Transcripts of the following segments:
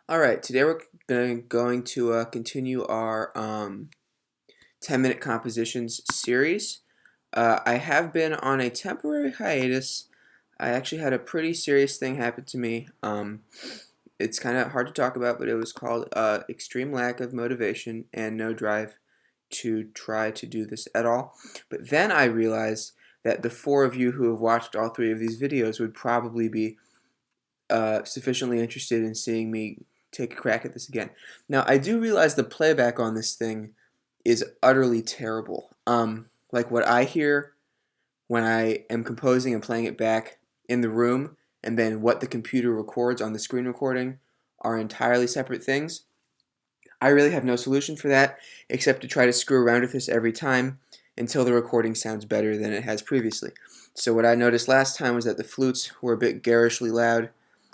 Alright, today we're going to continue our 10-minute compositions series. I have been on a temporary hiatus. I actually had a pretty serious thing happen to me. It's kind of hard to talk about, but it was called extreme lack of motivation and no drive to try to do this at all. But then I realized that the four of you who have watched all three of these videos would probably be sufficiently interested in seeing me take a crack at this again. Now, I do realize the playback on this thing is utterly terrible. Like what I hear when I am composing and playing it back in the room, and then what the computer records on the screen recording are entirely separate things. I really have no solution for that except to try to screw around with this every time until the recording sounds better than it has previously. So what I noticed last time was that the flutes were a bit garishly loud,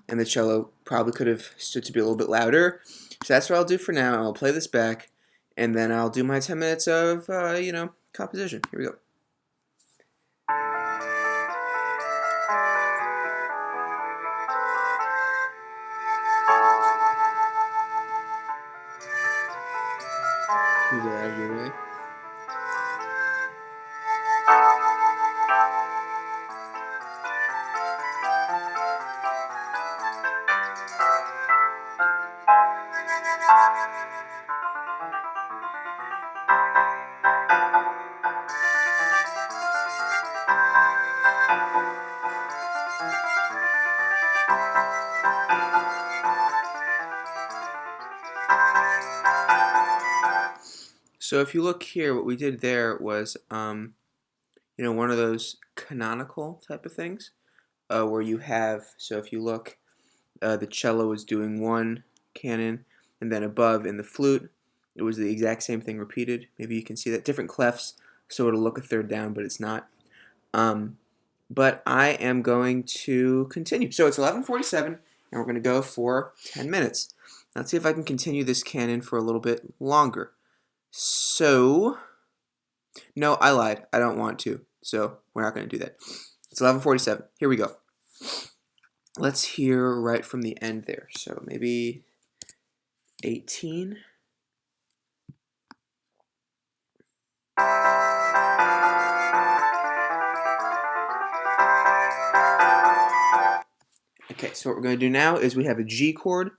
and the cello probably could have stood to be a little bit louder. So that's what I'll do for now. I'll play this back, and then I'll do my 10 minutes of, composition. Here we go. Move that out of your way. So if you look here, what we did there was, one of those canonical type of things, where you have, so if you look, the cello is doing one canon, and then above in the flute, it was the exact same thing repeated. Maybe you can see that different clefs, so it'll look a third down, but it's not. Um, but I am going to continue. So it's 11:47, and we're going to go for 10 minutes. Let's see if I can continue this canon for a little bit longer. So, no, I lied. I don't want to. So we're not going to do that. It's 11:47. Here we go. Let's hear right from the end there. So maybe 18. Okay, so what we're going to do now is we have a G chord.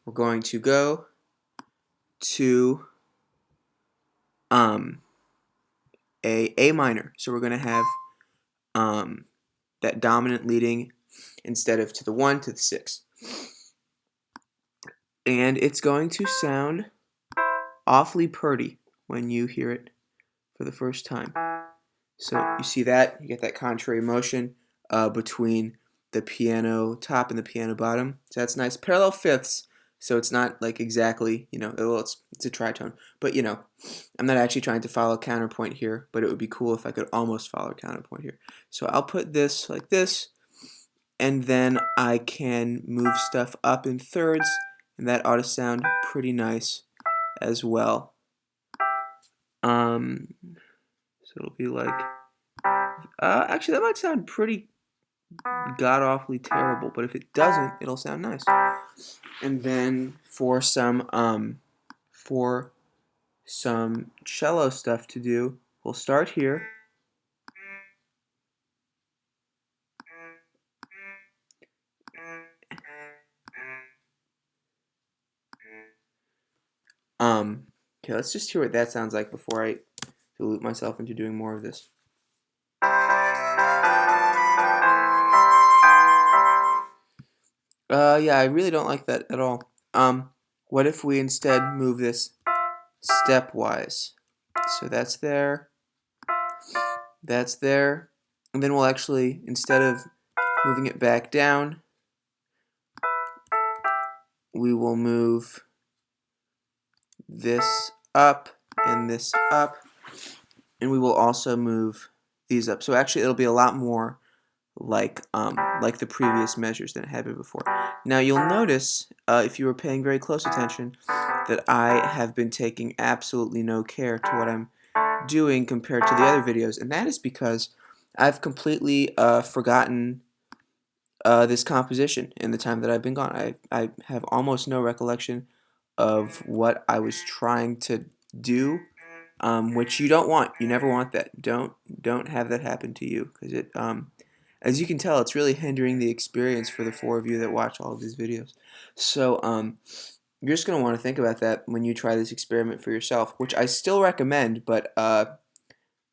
We're going to go to a minor. So we're going to have that dominant leading instead of to the 1 to the 6. And it's going to sound awfully purty when you hear it for the first time. So you see that, you get that contrary motion between the piano top and the piano bottom. So that's nice. Parallel fifths, so it's not like exactly, well, it's a tritone. But, I'm not actually trying to follow counterpoint here, but it would be cool if I could almost follow counterpoint here. So I'll put this like this, and then I can move stuff up in thirds, and that ought to sound pretty nice as well. So it'll be like, actually that might sound pretty god-awfully terrible, but if it doesn't, it'll sound nice. And then for some cello stuff to do, we'll start here. Okay, let's just hear what that sounds like before I dilute myself into doing more of this. Yeah, I really don't like that at all. What if we instead move this stepwise? So that's there, and then we'll actually, instead of moving it back down, we will move this up and this up, and we will also move these up. So actually it'll be a lot more like the previous measures than it had been before. Now you'll notice, if you were paying very close attention, that I have been taking absolutely no care to what I'm doing compared to the other videos, and that is because I've completely forgotten this composition in the time that I've been gone. I have almost no recollection of what I was trying to do, which you don't want. You never want that. Don't have that happen to you, because as you can tell, it's really hindering the experience for the 4 of you that watch all of these videos. So you're just gonna want to think about that when you try this experiment for yourself, which I still recommend, but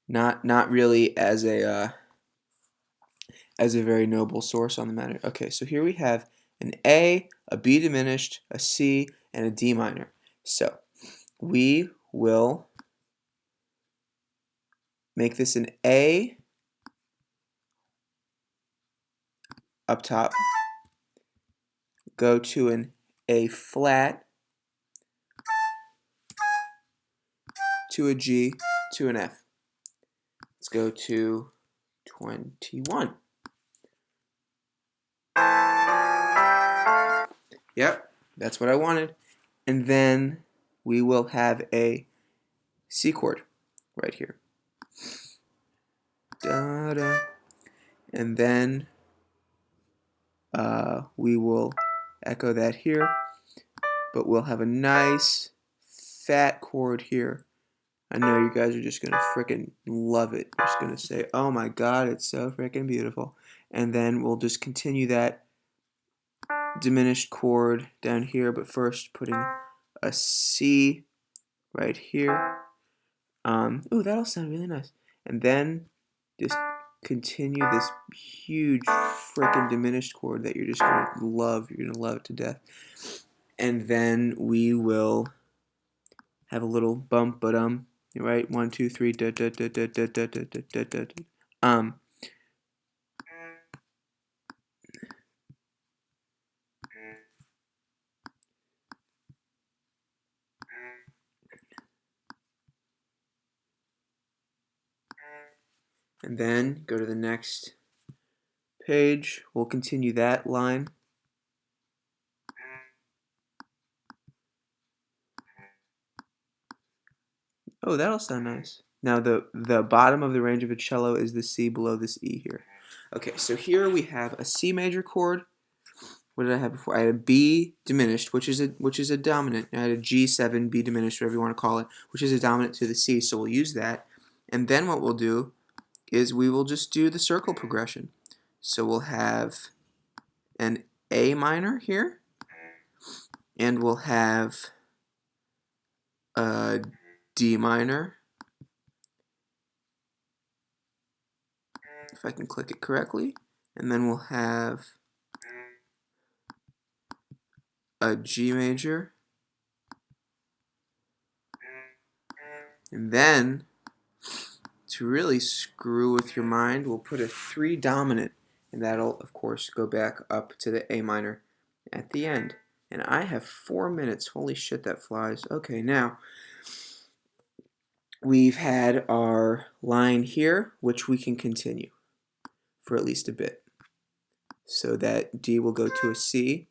not really as a very noble source on the matter. Okay, so here we have an A, a B diminished, a C, and a D minor. So we will make this an A up top, go to an A flat, to a G, to an F. Let's go to 21. Yep, that's what I wanted. And then we will have a C chord right here. Da, da. And then we will echo that here, but we'll have a nice fat chord here. I know you guys are just gonna freaking love it. You're just gonna say, oh my god, it's so freaking beautiful. And then we'll just continue that diminished chord down here, but first putting a C right here. Ooh, that'll sound really nice. And then just continue this huge freaking diminished chord that you're just gonna love. You're gonna love it to death. And then we will have a little bump, but right, 1, 2, 3, da da da da da da da da da da. And then go to the next page. We'll continue that line. Oh, that'll sound nice. Now the bottom of the range of a cello is the C below this E here. Okay, so here we have a C major chord. What did I have before? I had a B diminished, which is a dominant. I had a G7 B diminished, whatever you want to call it, which is a dominant to the C. So we'll use that. And then what we'll do is we will just do the circle progression. So we'll have an A minor here, and we'll have a D minor, if I can click it correctly, and then we'll have a G major, and then to really screw with your mind, we'll put a 3 dominant, and that'll of course go back up to the A minor at the end. And I have 4 minutes. Holy shit, that flies. Okay, now we've had our line here, which we can continue for at least a bit. So that D will go to a C,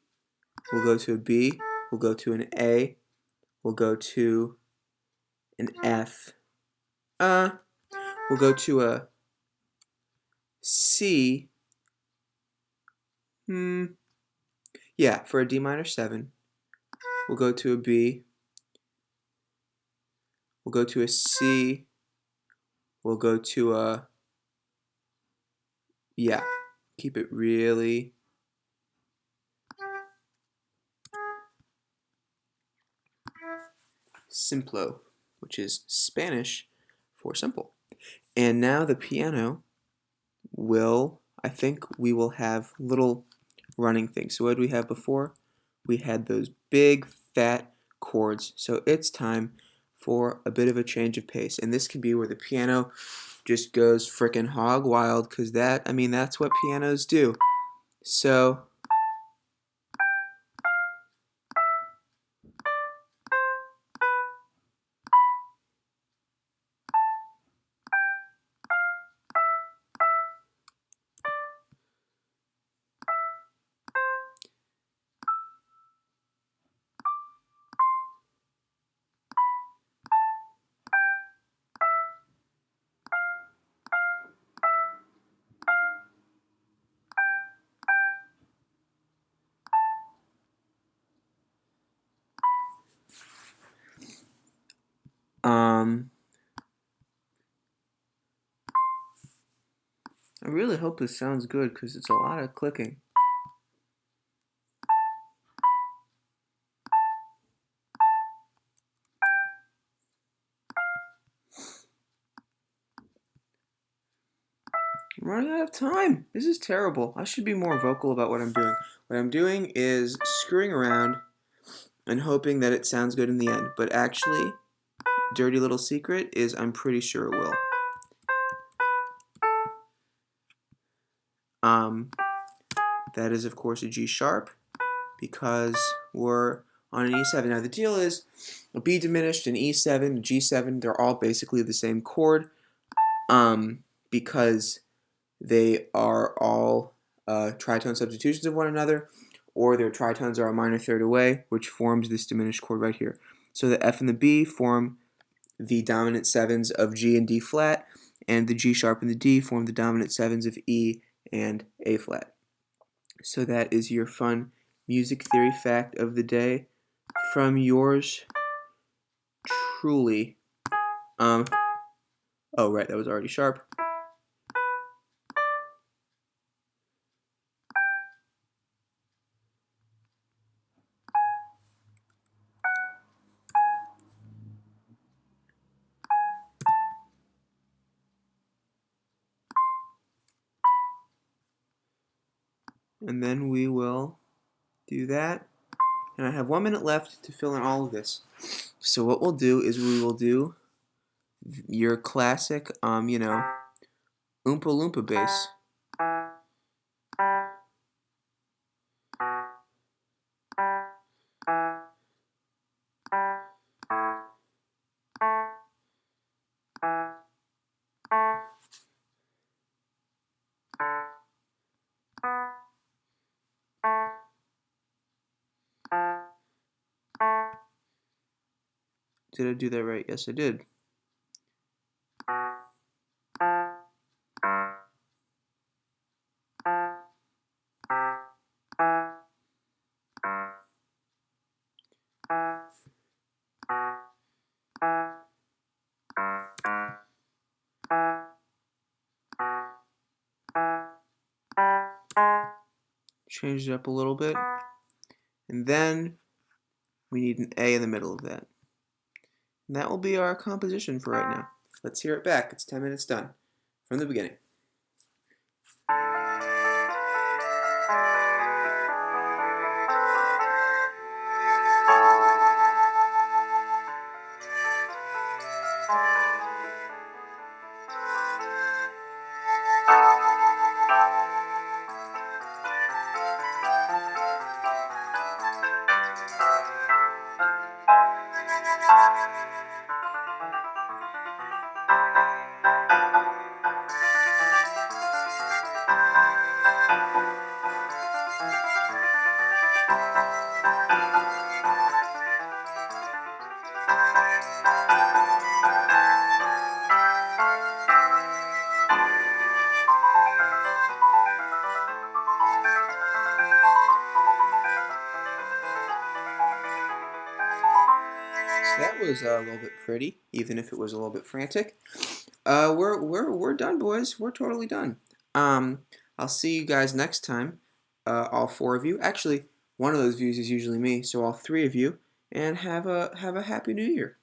we'll go to a B, we'll go to an A, we'll go to an F, we'll go to a C, yeah, for a D minor 7, we'll go to a B, we'll go to a C, we'll go to a, yeah, keep it really simplo, which is Spanish for simple. And now the piano will, I think we will have little running things. So what did we have before? We had those big fat chords. So it's time for a bit of a change of pace. And this can be where the piano just goes frickin' hog wild, because that's what pianos do. So I really hope this sounds good because it's a lot of clicking. I'm running out of time. This is terrible. I should be more vocal about what I'm doing. What I'm doing is screwing around and hoping that it sounds good in the end. But actually, dirty little secret is I'm pretty sure it will. That is, of course, a G sharp because we're on an E7. Now, the deal is a B diminished, an E7, a G7, they're all basically the same chord because they are all tritone substitutions of one another, or their tritones are a minor third away, which forms this diminished chord right here. So the F and the B form the dominant sevens of G and D flat, and the G sharp and the D form the dominant sevens of E and A flat. So that is your fun music theory fact of the day from yours truly. Oh right, that was already sharp. And then we will do that. And I have 1 minute left to fill in all of this. So what we'll do is we will do your classic, Oompa Loompa bass. Did I do that right? Yes, I did. Change it up a little bit. And then we need an A in the middle of that. And that will be our composition for right now. Let's hear it back. It's 10 minutes done. From the beginning. So that was a little bit pretty, even if it was a little bit frantic. We're done, boys. We're totally done. I'll see you guys next time. All four of you. Actually, one of those views is usually me, so all three of you. And have a happy New Year.